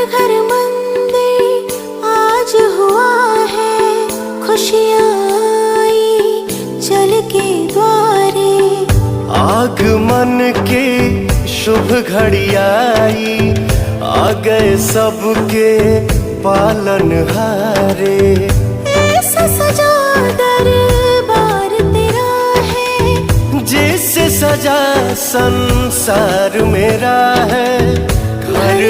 घर मंदिर आज हुआ है, खुशियाँ आई चल के द्वारे। आगमन के शुभ घड़ी आई, आ गए सबके पालनहारे। ऐसा सजा दरबार तेरा है, जैसे सजा संसार मेरा है। घर